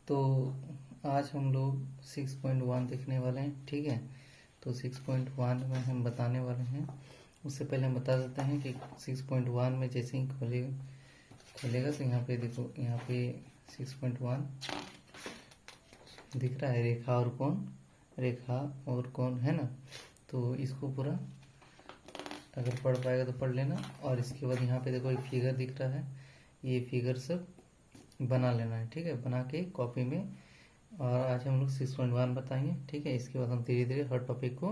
तो आज हम लोग 6.1 देखने वाले हैं, ठीक है। तो 6.1 में हम बताने वाले हैं। उससे पहले हम बता देते हैं कि 6.1 में जैसे ही खोलेगा तो यहाँ पे देखो, यहाँ पे 6.1 दिख रहा है, रेखा और कोण है ना। तो इसको पूरा अगर पढ़ पाएगा तो पढ़ लेना। और इसके बाद यहाँ पे देखो एक फिगर दिख रहा है, ये फिगर सब बना लेना है, ठीक है, बना के कॉपी में। और आज हम लोग 6.1 बताएंगे, ठीक है। इसके बाद हम धीरे धीरे हर टॉपिक को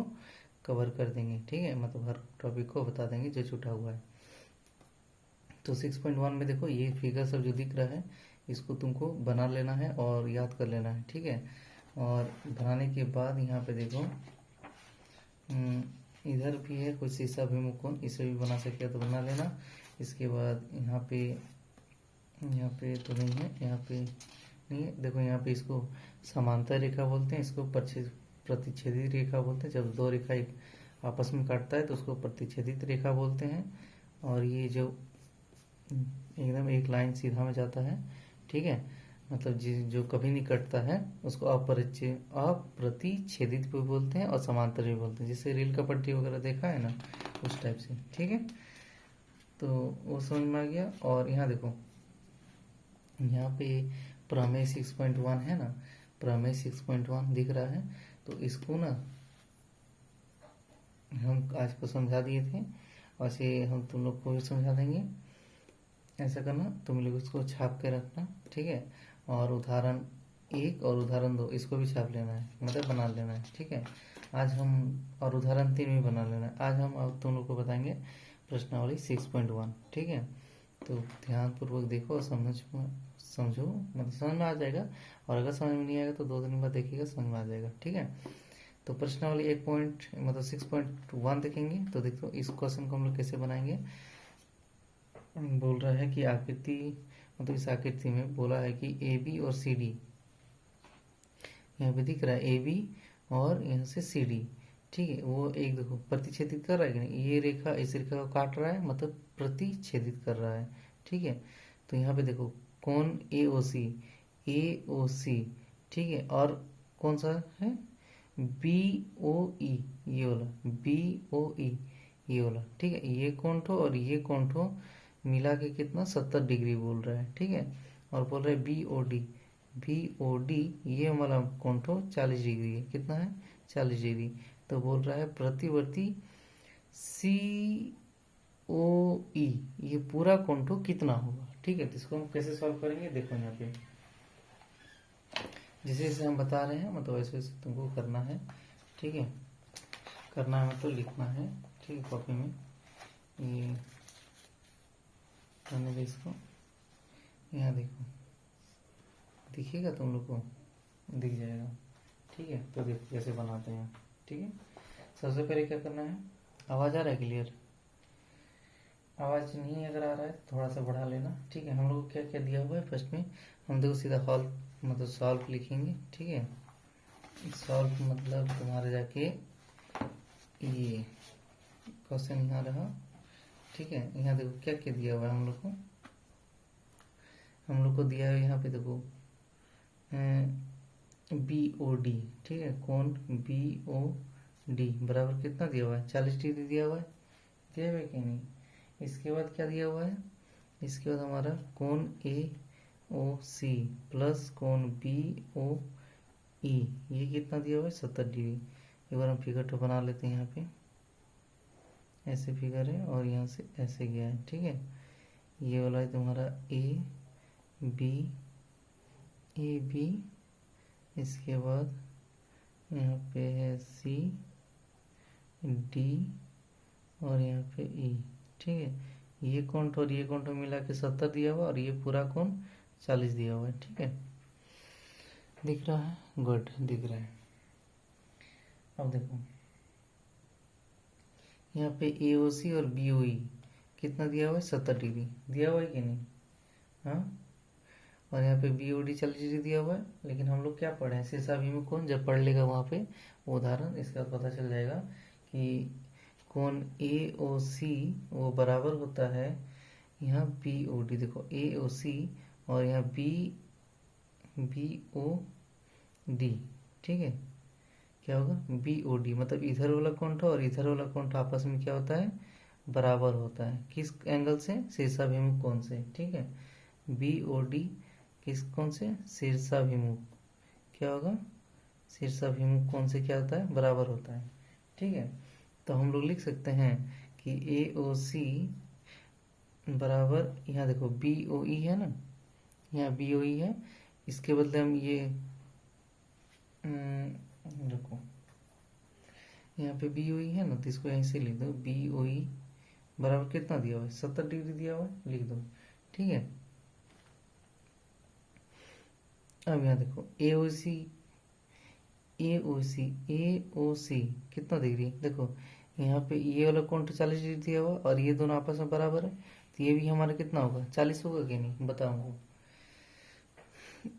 कवर कर देंगे, ठीक है, मतलब हर टॉपिक को बता देंगे जो छूटा हुआ है। तो 6.1 में देखो ये फिगर सब जो दिख रहा है, इसको तुमको बना लेना है और याद कर लेना है, ठीक है। और बनाने के बाद यहाँ पे देखो इधर भी है कुछ शीशा भी मुकोण, इसे भी बना सके तो बना लेना। इसके बाद यहाँ पे तो नहीं है, यहाँ पे नहीं है, देखो यहाँ पे इसको समांतर रेखा बोलते हैं, इसको प्रतिच्छेदी रेखा बोलते हैं। जब दो रेखा एक आपस में काटता है तो उसको प्रतिच्छेदित रेखा बोलते हैं। और ये जो एकदम एक लाइन सीधा में जाता है, ठीक है, मतलब जो कभी नहीं कटता है उसको अप्रतिच्छेदित भी बोलते हैं और समांतर भी बोलते हैं। जैसे रेल का पट्टी वगैरह देखा है ना, उस टाइप से, ठीक है। तो वो समझ में आ गया। और यहाँ देखो, यहाँ पे प्रमेय 6.1 है ना, प्रमेय 6.1 दिख रहा है। तो इसको ना हम आज को समझा दिए थे, वैसे हम तुम लोग को भी समझा देंगे। ऐसा करना, तुम लोग इसको छाप के रखना, ठीक है। और उदाहरण 1 और उदाहरण 2 इसको भी छाप लेना है, मतलब बना लेना है, ठीक है। आज हम और उदाहरण 3 भी बना लेना है। आज हम अब तुम लोग को बताएंगे प्रश्नावली 6.1, ठीक है। तो ध्यानपूर्वक देखो और समझो, मतलब समझ में आ जाएगा। और अगर समझ में नहीं आएगा तो 2 दिन बाद देखिएगा, समझ में आ जाएगा, ठीक है। तो प्रश्नावली 1 पॉइंट मतलब 6.1 देखेंगे तो देखो इस क्वेश्चन को हम लोग कैसे बनाएंगे। बोल रहा है कि आकृति, मतलब इस आकृति में बोला है कि ए बी और सी डी, यहाँ पे दिख रहा है ए बी और यहाँ से सी डी, ठीक है, वो एक देखो प्रतिच्छेदित कर रहा है कि नहीं, ये रेखा इस रेखा को काट रहा है, मतलब प्रतिच्छेदित कर रहा है, ठीक है। तो यहाँ पे देखो कोण ए ओ सी, ठीक है। और कौन सा है, बी ओ ई, ये वाला बी ओ ई, ये वाला, ठीक है। ये कोण ठो और ये कोण ठो मिला के कितना 70 डिग्री बोल रहा है, ठीक है। और बोल रहा है बी ओ डी ये वाला कोण ठो 40 डिग्री है, कितना है 40 डिग्री। तो बोल रहा है प्रतिवर्ती सी ओ ई ये पूरा कोण ठो कितना होगा, ठीक है। तो इसको हम कैसे सॉल्व करेंगे, देखो यहाँ पे जैसे जैसे हम बता रहे हैं मतलब वैसे वैसे तुमको करना है, ठीक है। करना है मतलब लिखना है, ठीक है, कॉपी में। ये करने इसको, यहाँ देखो दिखेगा, तुम लोग को दिख जाएगा, ठीक है। तो देखो कैसे बनाते हैं, ठीक है। सबसे पहले क्या करना है, आवाज़ आ रहा है क्लियर, आवाज़ नहीं अगर आ रहा है थोड़ा सा बढ़ा लेना, ठीक है। हम लोग को क्या क्या दिया हुआ है, फर्स्ट में हम देखो सीधा मतलब सॉल्व लिखेंगे, ठीक है। सॉल्व मतलब तुम्हारे जाके ये क्वेश्चन यहाँ रहा, ठीक है। यहाँ देखो क्या क्या दिया हुआ है हम लोग को दिया है यहाँ पे देखो बी ओ डी, ठीक है, कोण बी ओ डी बराबर कितना दिया हुआ है 40 डिग्री दिया हुआ है कि नहीं। इसके बाद क्या दिया हुआ है, इसके बाद हमारा कोण ए ओ सी प्लस कोण बी ओ ई ये कितना दिया हुआ है 70 डिग्री। एक बार हम फिगर तो बना लेते हैं, यहाँ पे ऐसे फिगर है और यहाँ से ऐसे गया है, ठीक है। ये वाला है तुम्हारा ए बी, इसके बाद यहाँ पे है सी डी और यहाँ पे ई, ठीक है। ये कोण और ये कोण मिला के 70 दिया हुआ और ये पूरा कोण 40 दिया हुआ है, ठीक है। दिख रहा है, गुड दिख रहा है। अब देखो यहाँ पे ए ओ सी और बी ओ ई कितना दिया हुआ है 70 डिग्री दिया हुआ है कि नहीं, हाँ। और यहाँ पे बी ओ डी 40 डिग्री दिया हुआ है, लेकिन हम लोग क्या पढ़े हैं शीर्ष अभिमुख, जब पढ़ लेगा वहाँ पे वो उदाहरण, इसका पता चल जाएगा कि कोण ए ओ सी वो बराबर होता है यहाँ बी ओ डी, देखो ए ओ सी और यहाँ बी BOD, ठीक है, क्या होगा BOD, मतलब इधर वाला कोण और इधर वाला कोण आपस में क्या होता है, बराबर होता है। किस एंगल से, शीर्षाभिमुख कोण से, ठीक है। BOD किस कोण से, शीर्षाभिमुख, क्या होगा, शीर्षाभिमुख कोण से क्या होता है, बराबर होता है, ठीक है। तो हम लोग लिख सकते हैं कि AOC बराबर, यहाँ देखो BOE है ना, यहाँ BOE है, इसके बदले हम ये देखो यहाँ पे BOE है ना, तो इसको यहीं से लिख दो, BOE बराबर कितना दिया हुआ है, 70 डिग्री दिया हुआ है, लिख दो, ठीक है। अब यहाँ देखो AOC कितना डिग्री, देखो यहाँ पे ये वाला कोण 40 डिग्री दिया हुआ और ये दोनों आपस में बराबर है, तो ये भी हमारा कितना होगा, 40 होगा कि नहीं, बताओ।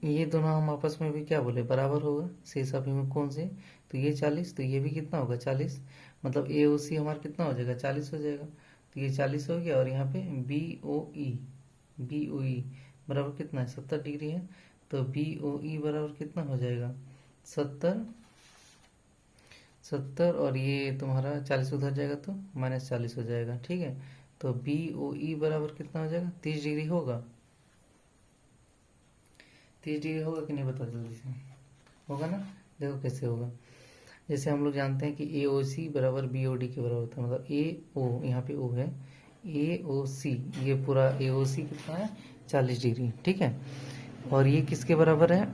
ये दोनों हम आपस में भी क्या बोले, बराबर होगा शीर्षाभिमुख कोण से, तो ये 40, तो ये भी कितना होगा 40, मतलब AOC हमारा कितना हो जाएगा, 40 हो जाएगा, तो ये 40 हो गया। और यहाँ पे BOE बराबर कितना है, 70 डिग्री है, तो BOE बराबर कितना हो जाएगा, 70 और ये तुम्हारा 40 उधर जाएगा तो -40 हो जाएगा, ठीक है। तो BOE बराबर कितना हो जाएगा, 30 डिग्री होगा, 30 डिग्री होगा कि नहीं, बताओ जल्दी से, होगा ना। देखो कैसे होगा, जैसे हम लोग जानते हैं कि AOC बराबर BOD के बराबर होता है, मतलब AO, यहाँ पे O है, AOC, ये पूरा AOC कितना है, 40 डिग्री, ठीक है। और ये किसके बराबर है,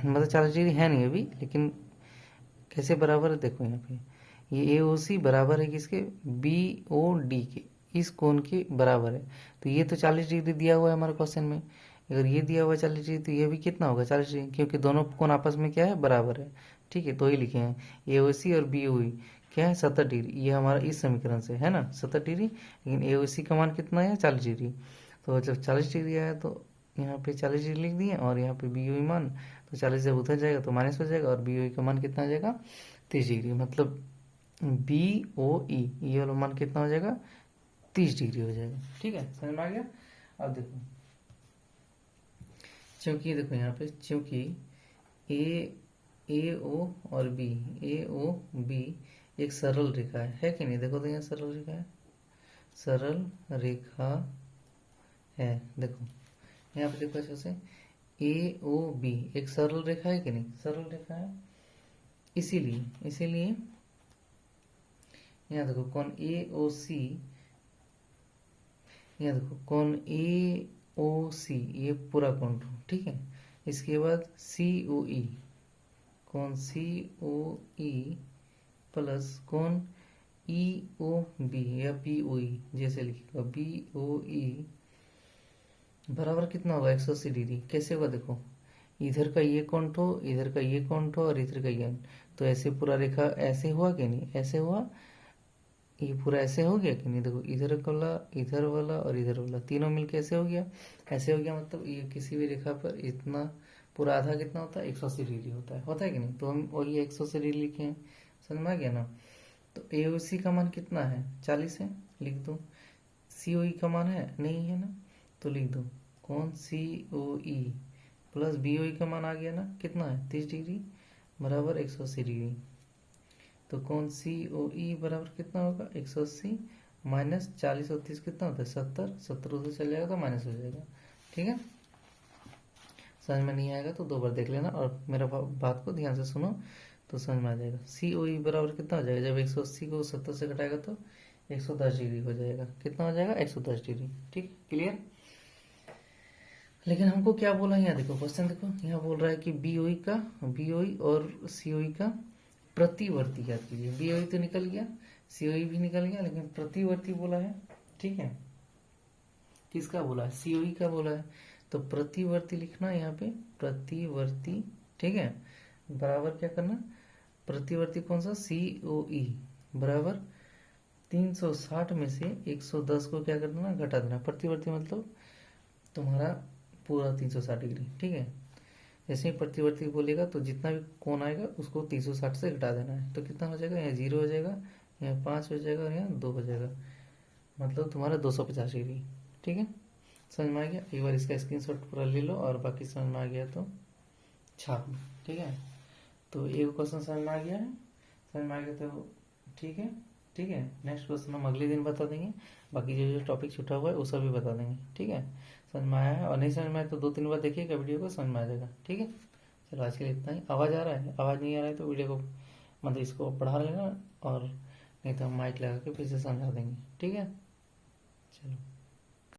मतलब 40 डिग्री है नहीं अभी, लेकिन कैसे बराबर है, देखो यहाँ पे ये AOC बराबर है किसके, BOD के, इस कोण के बराबर है। तो ये तो 40 डिग्री दिया हुआ है हमारे क्वेश्चन में, अगर ये दिया हुआ है 40 डिग्री, तो ये भी कितना होगा, 40 डिग्री, क्योंकि दोनों कोण आपस में क्या है, बराबर है, ठीक है। तो ही लिखे हैं AOC और BOE क्या है, 70 डिग्री, ये हमारा इस समीकरण से है ना 70 डिग्री, लेकिन AOC का मान कितना है, 40 डिग्री। तो जब 40 डिग्री आया तो यहाँ पे 40 डिग्री लिख दिए, और यहाँ पे BOE मान, तो 40 जब उधर जाएगा तो माइनस हो जाएगा, और BOE का मान कितना आ जाएगा, 30 डिग्री, मतलब BOE ये वाला मान कितना हो जाएगा, 30 डिग्री हो जाएगा, ठीक है, समझ में आ गया। अब देखो, चूंकि देखो यहाँ पे, चूंकि AO और AOB एक सरल रेखा है कि नहीं, देखो तो यहाँ सरल रेखा है, सरल रेखा है, देखो यहाँ पे देखो अच्छे से, AOB एक सरल रेखा है कि नहीं, सरल रेखा है, इसीलिए यहाँ देखो कौन AOC, यहाँ देखो कौन AOC ये पूरा कौन, ठीक है। इसके बाद COE, कौन COE प्लस कौन EOB या BOE, जैसे लिखेगा BOE बराबर कितना होगा, 180 डिग्री। कैसे होगा, देखो इधर का ये कोण ठो, इधर का ये कोण ठो, और इधर का ये, तो ऐसे पूरा रेखा ऐसे हुआ कि नहीं, ऐसे हुआ, ये पूरा ऐसे हो गया कि नहीं, देखो इधर वाला, इधर वाला और इधर वाला तीनों मिलके ऐसे हो गया, ऐसे हो गया, मतलब ये किसी भी रेखा पर इतना पूरा आधा कितना होता है, 180 डिग्री होता है कि नहीं, तो हम वही 180 डिग्री लिखे हैं, समझ में आ गया ना। तो AOC का मान कितना है, 40 है, लिख दो। COE का मान है, नहीं है ना, तो लिख दो कौन COE प्लस BOE का मान आ गया ना, कितना है, 30 डिग्री बराबर 180 डिग्री। तो कौन COE बराबर कितना होगा, 180 माइनस 40 और 30 कितना होता है, 70 उधर चल जाएगा तो माइनस हो जाएगा, ठीक है। समझ में नहीं आएगा तो 2 बार देख लेना, और मेरा बात को ध्यान से सुनो तो समझ में आ जाएगा। COE बराबर कितना हो जाएगा, जब 180 को 70 से घटाएगा तो 110 डिग्री हो जाएगा, कितना हो जाएगा, 110 डिग्री, ठीक, क्लियर। लेकिन हमको क्या बोला, यहाँ देखो क्वेश्चन देखो, यहाँ बोल रहा है कि BOE और COE का प्रतिवर्ती ज्ञात कीजिए। BOE तो निकल गया, COE भी निकल गया, लेकिन प्रतिवर्ती बोला है, ठीक है। किसका बोला है, COE का बोला है, तो प्रतिवर्ती लिखना यहाँ पे, प्रतिवर्ती, ठीक है, बराबर क्या करना, प्रतिवर्ती कौन सा, COE बराबर 360 में से 110 को क्या कर देना, घटा देना। प्रतिवर्ती मतलब तुम्हारा पूरा 360 डिग्री, ठीक है। जैसे ही प्रतिवर्ती बोलेगा तो जितना भी कोण आएगा उसको 360 से घटा देना है, तो कितना हो जाएगा, यहाँ 0 हो जाएगा, यहाँ 5 हो जाएगा और यहाँ 2 हो जाएगा, मतलब तुम्हारा 250 डिग्री, ठीक है। समझ में आ गया, एक बार इसका स्क्रीनशॉट पूरा ले लो, और बाकी समझ में आ गया तो छापना। ठीक है, तो एक क्वेश्चन समझ में आ गया है? समझ में आ गया तो ठीक है। ठीक है, नेक्स्ट क्वेश्चन हम अगले दिन बता देंगे। बाकी जो जो टॉपिक छूटा हुआ है वो सब भी बता देंगे। ठीक है, समझ में आया है? और नहीं समझ में आया तो 2-3 बार देखिएगा वीडियो को, समझ में आ जाएगा। ठीक है, चलो आज के लिए इतना ही। आवाज़ आ रहा है? आवाज़ नहीं आ रहा है तो वीडियो को मतलब इसको पढ़ा लेना, और नहीं तो हम माइक लगा के फिर से समझा देंगे। ठीक है, चलो।